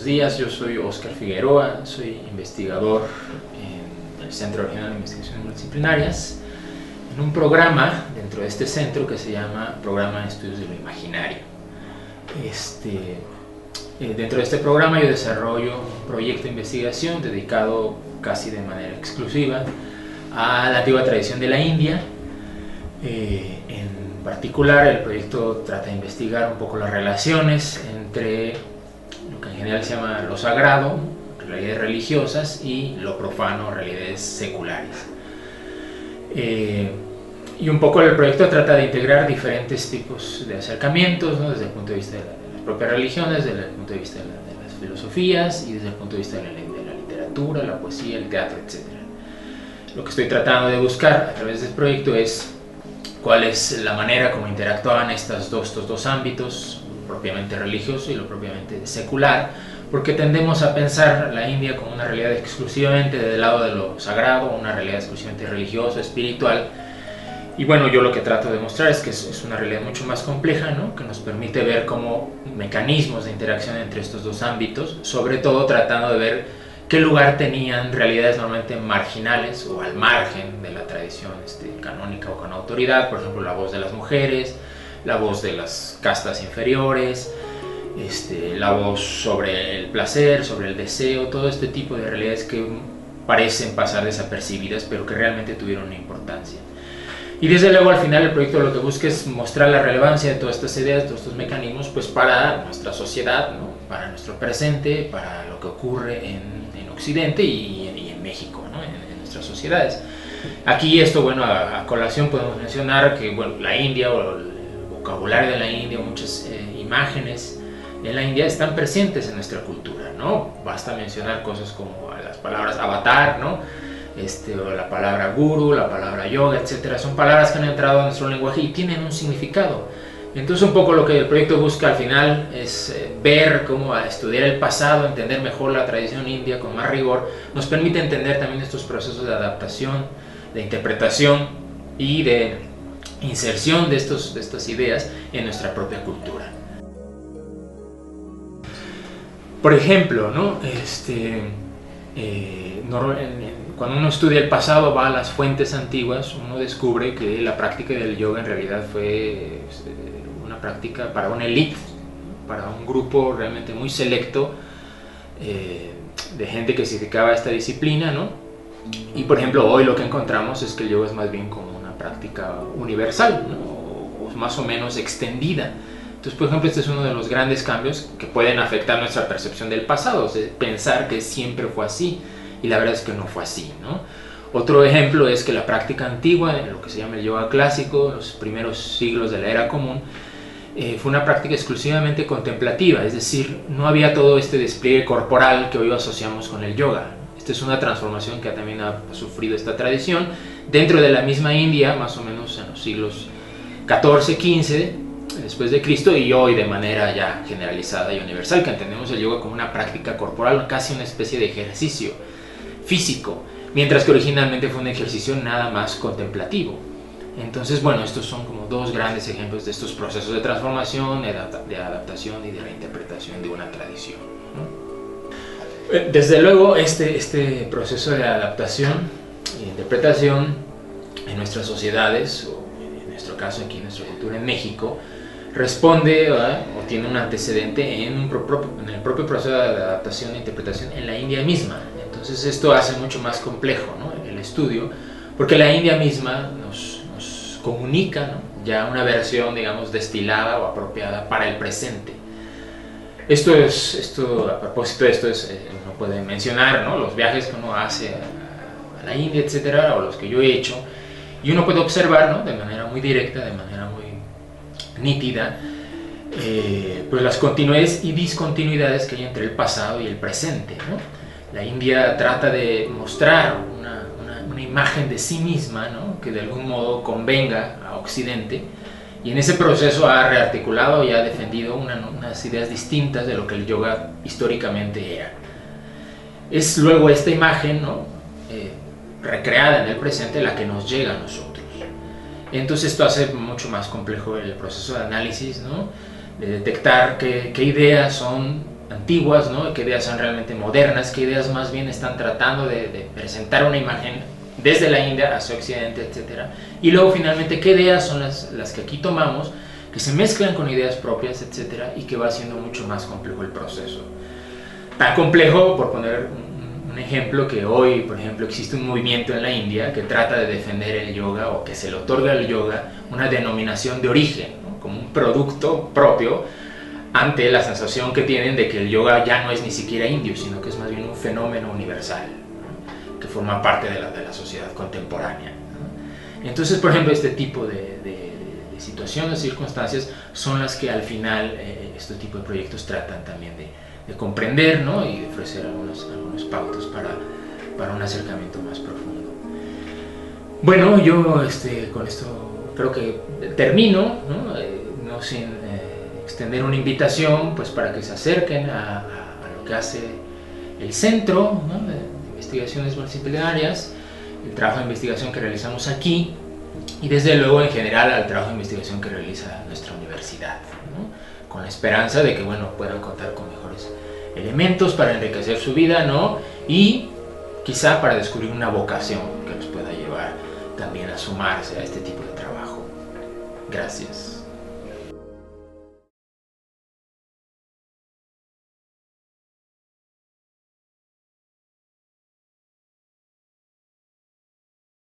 días, yo soy Óscar Figueroa, soy investigador en el Centro Regional de Investigaciones Multidisciplinarias, en un programa dentro de este centro que se llama Programa de Estudios de lo Imaginario. Dentro de este programa yo desarrollo un proyecto de investigación dedicado casi de manera exclusiva a la antigua tradición de la India. En particular, el proyecto trata de investigar un poco las relaciones entre lo que en general se llama lo sagrado, realidades religiosas, y lo profano, realidades seculares. Y un poco el proyecto trata de integrar diferentes tipos de acercamientos, ¿no? Desde el punto de vista de las propias religiones, desde el punto de vista de las filosofías y desde el punto de vista de la literatura, la poesía, el teatro, etc. Lo que estoy tratando de buscar a través del proyecto es cuál es la manera como interactuaban estos dos ámbitos, lo propiamente religioso y lo propiamente secular, porque tendemos a pensar la India como una realidad exclusivamente del lado de lo sagrado, una realidad exclusivamente religiosa, espiritual. Y bueno, yo lo que trato de mostrar es que es una realidad mucho más compleja, ¿no? Que nos permite ver como mecanismos de interacción entre estos dos ámbitos, sobre todo tratando de ver qué lugar tenían realidades normalmente marginales o al margen de la tradición canónica o con autoridad, por ejemplo la voz de las mujeres, la voz de las castas inferiores, la voz sobre el placer, sobre el deseo, todo este tipo de realidades que parecen pasar desapercibidas pero que realmente tuvieron una importancia. Y desde luego al final el proyecto lo que busca es mostrar la relevancia de todas estas ideas, de todos estos mecanismos, pues para nuestra sociedad, ¿no? Para nuestro presente, para lo que ocurre en Occidente y en México, ¿no? En nuestras sociedades. Aquí esto, bueno, a colación podemos mencionar que bueno, la India o el vocabulario de la India, muchas imágenes en la India están presentes en nuestra cultura, ¿no? Basta mencionar cosas como las palabras avatar, ¿no? O la palabra guru, la palabra yoga, etcétera, son palabras que han entrado a nuestro lenguaje y tienen un significado. Entonces un poco lo que el proyecto busca al final es ver cómo a estudiar el pasado, entender mejor la tradición india con más rigor, nos permite entender también estos procesos de adaptación, de interpretación y de inserción de estas ideas en nuestra propia cultura. Por ejemplo, ¿no? Cuando uno estudia el pasado, va a las fuentes antiguas, uno descubre que la práctica del yoga en realidad fue una práctica para una élite, para un grupo realmente muy selecto de gente que se dedicaba a esta disciplina, ¿no? Y por ejemplo hoy lo que encontramos es que el yoga es más bien como una práctica universal, ¿no? O más o menos extendida. Entonces, por ejemplo, este es uno de los grandes cambios que pueden afectar nuestra percepción del pasado, o sea, pensar que siempre fue así, y la verdad es que no fue así, ¿no? Otro ejemplo es que la práctica antigua, en lo que se llama el yoga clásico, los primeros siglos de la era común, fue una práctica exclusivamente contemplativa, es decir, no había todo este despliegue corporal que hoy asociamos con el yoga. Esta es una transformación que también ha sufrido esta tradición dentro de la misma India, más o menos en los siglos XIV, XV, después de Cristo, y hoy de manera ya generalizada y universal, que entendemos el yoga como una práctica corporal, casi una especie de ejercicio físico, mientras que originalmente fue un ejercicio nada más contemplativo. Entonces, bueno, estos son como dos grandes ejemplos de estos procesos de transformación, de adaptación y de reinterpretación de una tradición, ¿no? Desde luego, este proceso de adaptación e interpretación en nuestras sociedades, o en nuestro caso aquí en nuestra cultura en México, responde o tiene un antecedente en el propio proceso de adaptación e interpretación en la India misma. Entonces esto hace mucho más complejo, ¿no? El estudio, porque la India misma nos comunica, ¿no? Ya una versión, digamos, destilada o apropiada para el presente. A propósito de esto, uno puede mencionar, ¿no? Los viajes que uno hace a la India, etcétera, o los que yo he hecho, y uno puede observar, ¿no? De manera muy directa, de manera muy nítida, pues las continuidades y discontinuidades que hay entre el pasado y el presente, ¿no? La India trata de mostrar una imagen de sí misma, ¿no? Que de algún modo convenga a Occidente, y en ese proceso ha rearticulado y ha defendido unas ideas distintas de lo que el yoga históricamente era. Es luego esta imagen, ¿no? Recreada en el presente la que nos llega a nosotros. Entonces esto hace mucho más complejo el proceso de análisis, ¿no? De detectar qué ideas son antiguas, ¿no? Qué ideas son realmente modernas, qué ideas más bien están tratando de presentar una imagen desde la India hacia Occidente, etc. Y luego finalmente qué ideas son las que aquí tomamos, que se mezclan con ideas propias, etc. Y que va haciendo mucho más complejo el proceso. Tan complejo, por poner un ejemplo, que hoy, por ejemplo, existe un movimiento en la India que trata de defender el yoga, o que se le otorga al yoga una denominación de origen, ¿no? Como un producto propio, ante la sensación que tienen de que el yoga ya no es ni siquiera indio, sino que es más bien un fenómeno universal, ¿no? Que forma parte de la sociedad contemporánea, ¿no? Entonces, por ejemplo, este tipo de situaciones, circunstancias, son las que al final este tipo de proyectos tratan también de comprender, ¿no? Y de ofrecer algunos pautos para un acercamiento más profundo. Bueno, yo con esto creo que termino, ¿no? No sin extender una invitación pues para que se acerquen a lo que hace el Centro, ¿no? de Investigaciones Multidisciplinarias, el trabajo de investigación que realizamos aquí y desde luego en general al trabajo de investigación que realiza nuestra universidad, ¿no? Con la esperanza de que bueno, puedan contar con mejores elementos para enriquecer su vida, ¿no? Y quizá para descubrir una vocación que los pueda llevar también a sumarse a este tipo de trabajo. Gracias.